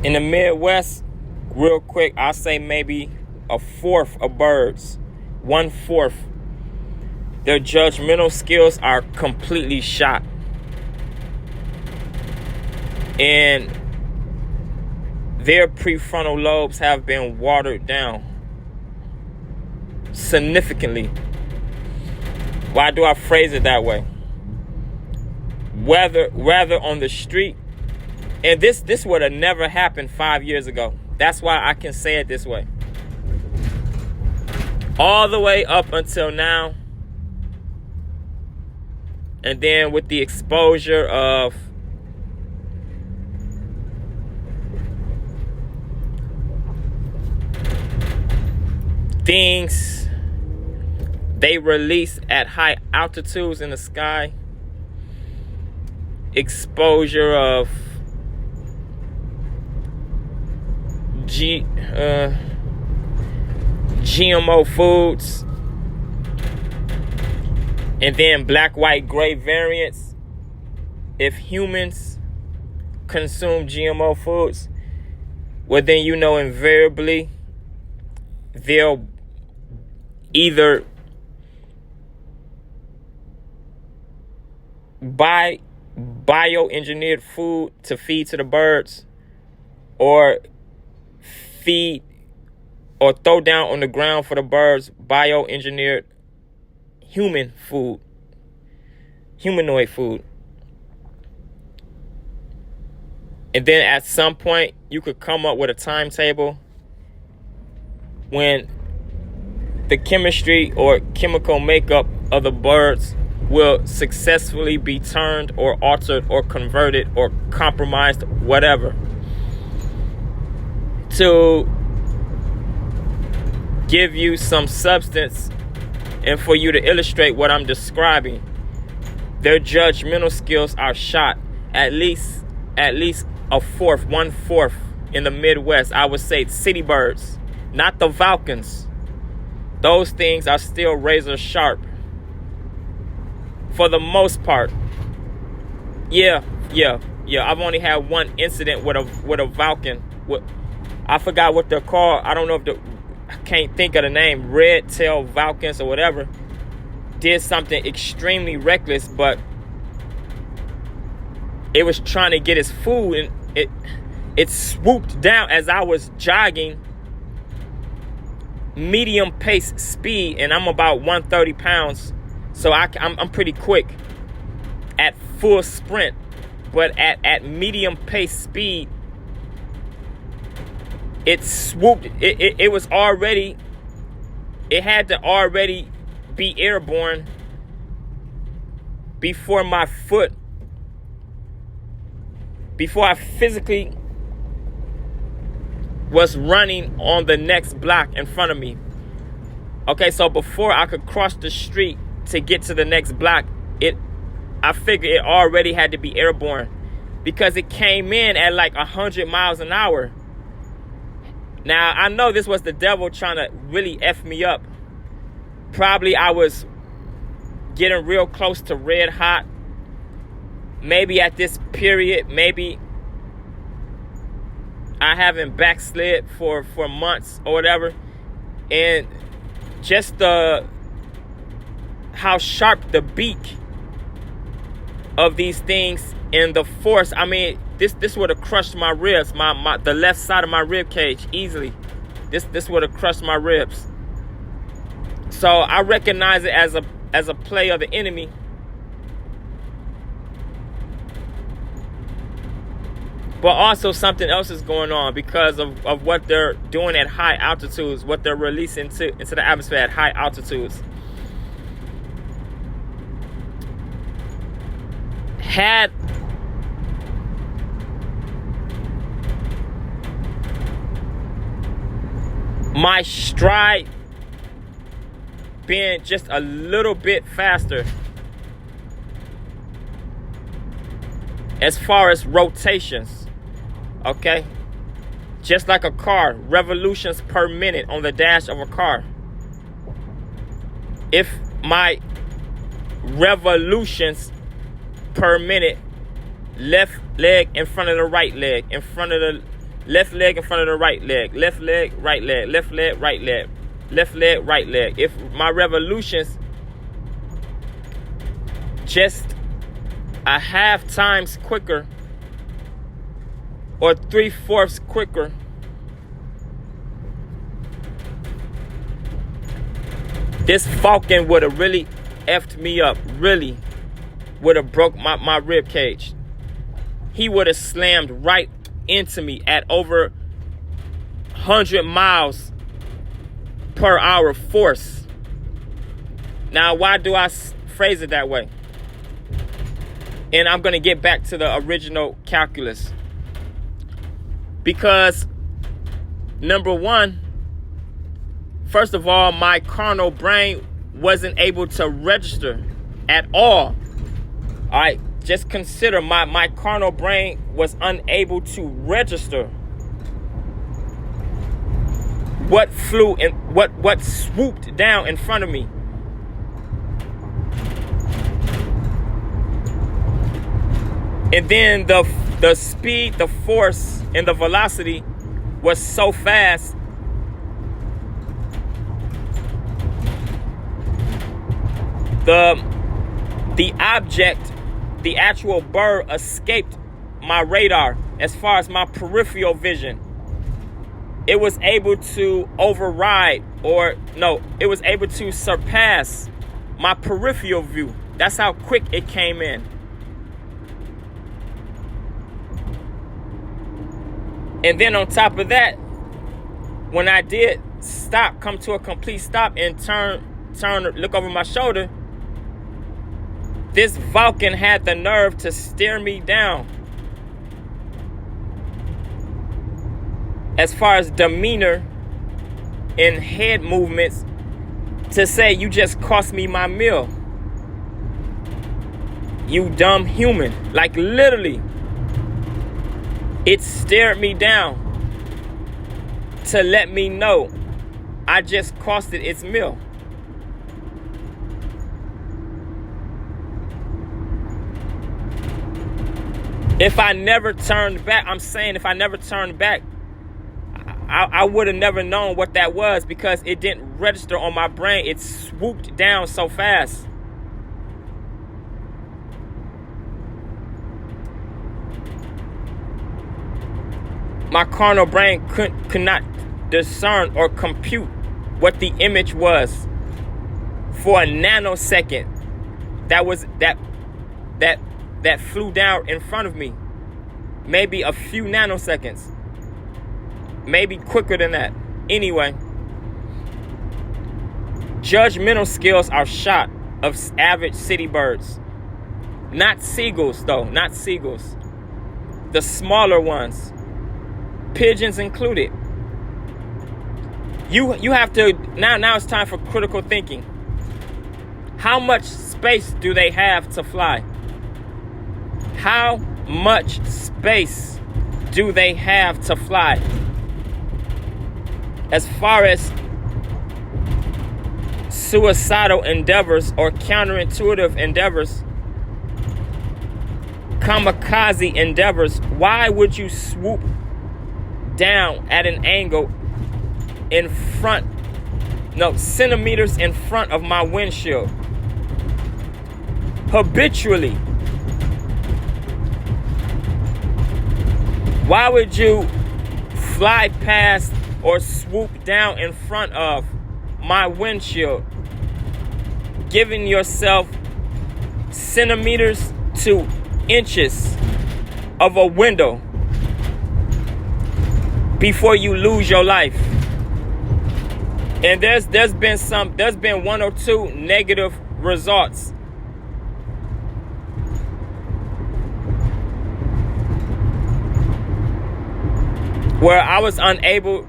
In the Midwest, real quick, I'll say maybe a fourth of birds. 1/4. Their judgmental skills are completely shot. And their prefrontal lobes have been watered down significantly. Why do I phrase it that way? Rather on the street, and this would have never happened 5 years ago. That's why I can say it this way. All the way up until now, and then with the exposure of things they release at high altitudes in the sky, exposure of GMO foods, and then black, white, gray variants. If humans consume GMO foods, well then invariably they'll either buy bioengineered food to feed to the birds, or feed or throw down on the ground for the birds bioengineered humanoid food. And then at some point you could come up with a timetable when the chemistry or chemical makeup of the birds will successfully be turned or altered or converted or compromised, whatever, to give you some substance and for you to illustrate what I'm describing. Their judgmental skills are shot. At least a fourth, 1/4 in the Midwest. I would say city birds, not the falcons. Those things are still razor sharp for the most part. Yeah. I've only had one incident with a falcon. I forgot what they're called. I don't know I can't think of the name. Red-tailed falcons or whatever. Did something extremely reckless, but it was trying to get its food, and it swooped down as I was jogging medium pace speed, and I'm about 130 pounds, so I'm pretty quick at full sprint, but at medium pace speed, it swooped. It was already, it had to already be airborne before I physically was running on the next block in front of me. Okay, so before I could cross the street to get to the next block, I figured it already had to be airborne, because it came in at like 100 miles an hour. Now, I know this was the devil trying to really F me up. Probably I was getting real close to red hot. Maybe at this period, maybe I haven't backslid for months or whatever. And just how sharp the beak of these things and the force. I mean, this would have crushed my ribs, the left side of my rib cage easily. This would have crushed my ribs. So I recognize it as a play of the enemy. But also something else is going on because of what they're doing at high altitudes, what they're releasing into the atmosphere at high altitudes. Had my stride been just a little bit faster as far as rotations, okay? Just like a car, revolutions per minute on the dash of a car. If my revolutions per minute, left leg in front of the right leg, in front of Left leg in front of the right leg. Left leg, right leg. Left leg, right leg. Left leg, right leg. If my revolutions just a half times quicker or 3/4 quicker, this falcon would have really effed me up. Really would have broke my rib cage. He would have slammed right into me at over 100 miles per hour force. Now, why do I phrase it that way? And I'm going to get back to the original calculus. Because, number one, first of all, my carnal brain wasn't able to register at all. All right, just consider my carnal brain was unable to register what flew and what swooped down in front of me. And then the speed, the force, and the velocity was so fast. The object, the actual bird, escaped my radar as far as my peripheral vision. It was able to override, it was able to surpass my peripheral view. That's how quick it came in. And then on top of that, when I did stop, come to a complete stop and turn, look over my shoulder, this Vulcan had the nerve to stare me down. As far as demeanor and head movements, to say, you just cost me my meal. You dumb human. Like literally, it stared me down to let me know I just costed its meal. If I never turned back, if I never turned back, I would have never known what that was, because it didn't register on my brain. It swooped down so fast. My carnal brain could not discern or compute what the image was for a nanosecond. That flew down in front of me. Maybe a few nanoseconds. Maybe quicker than that. Anyway, judgmental skills are shot of average city birds. Not seagulls, though. Not seagulls. The smaller ones. Pigeons included. You have to, now it's time for critical thinking. How much space do they have to fly? How much space do they have to fly? As far as suicidal endeavors or counterintuitive endeavors, kamikaze endeavors, why would you swoop down at an angle in front, centimeters in front of my windshield? Habitually. Why would you fly past or swoop down in front of my windshield, giving yourself centimeters to inches of a window before you lose your life? And there's been one or two negative results. Where I was unable,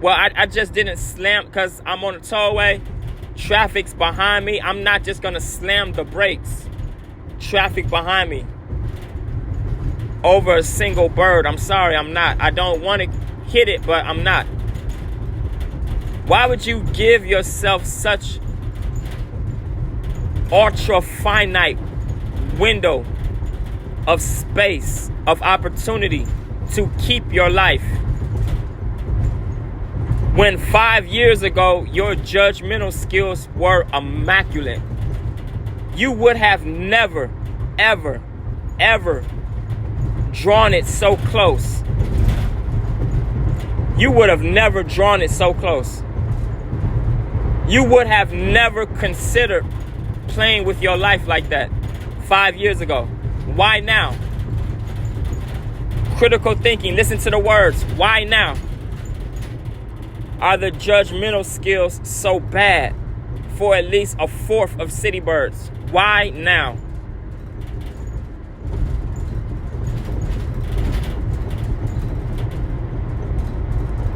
I just didn't slam, because I'm on a tollway, traffic's behind me. I'm not just gonna slam the brakes. Traffic behind me over a single bird. I'm sorry, I'm not. I don't want to hit it, but I'm not. Why would you give yourself such ultra finite window of space, of opportunity to keep your life. When 5 years ago, your judgmental skills were immaculate, you would have never, ever, ever drawn it so close. You would have never drawn it so close. You would have never considered playing with your life like that 5 years ago. Why now? Critical thinking, listen to the words. Why now? Are the judgmental skills so bad for at least a fourth of city birds? Why now?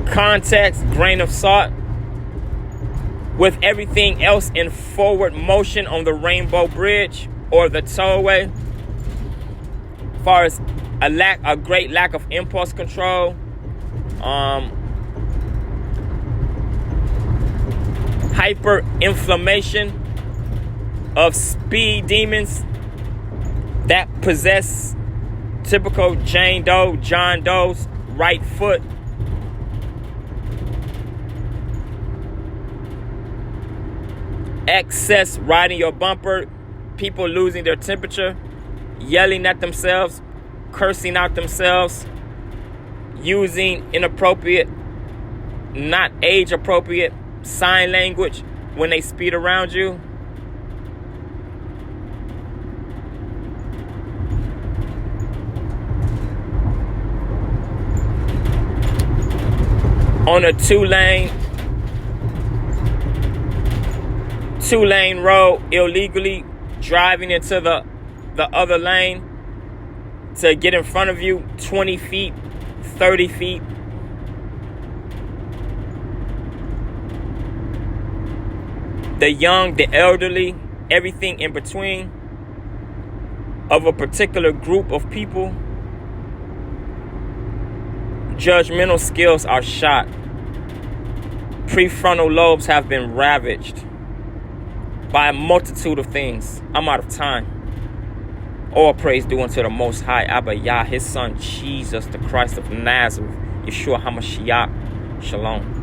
Context, grain of salt. With everything else in forward motion on the Rainbow Bridge or the tollway, as far as a great lack of impulse control, hyperinflammation of speed demons that possess typical Jane Doe, John Doe's right foot. Excess riding your bumper, people losing their temperature, yelling at themselves, cursing out themselves, using inappropriate, not age appropriate sign language when they speed around you. On a two-lane road, illegally driving into the other lane to get in front of you 20 feet, 30 feet. The young, the elderly, everything in between of a particular group of people. Judgmental skills are shot. Prefrontal lobes have been ravaged by a multitude of things. I'm out of time. All praise due unto the Most High, Abba Yah, His Son, Jesus, the Christ of Nazareth, Yeshua HaMashiach. Shalom.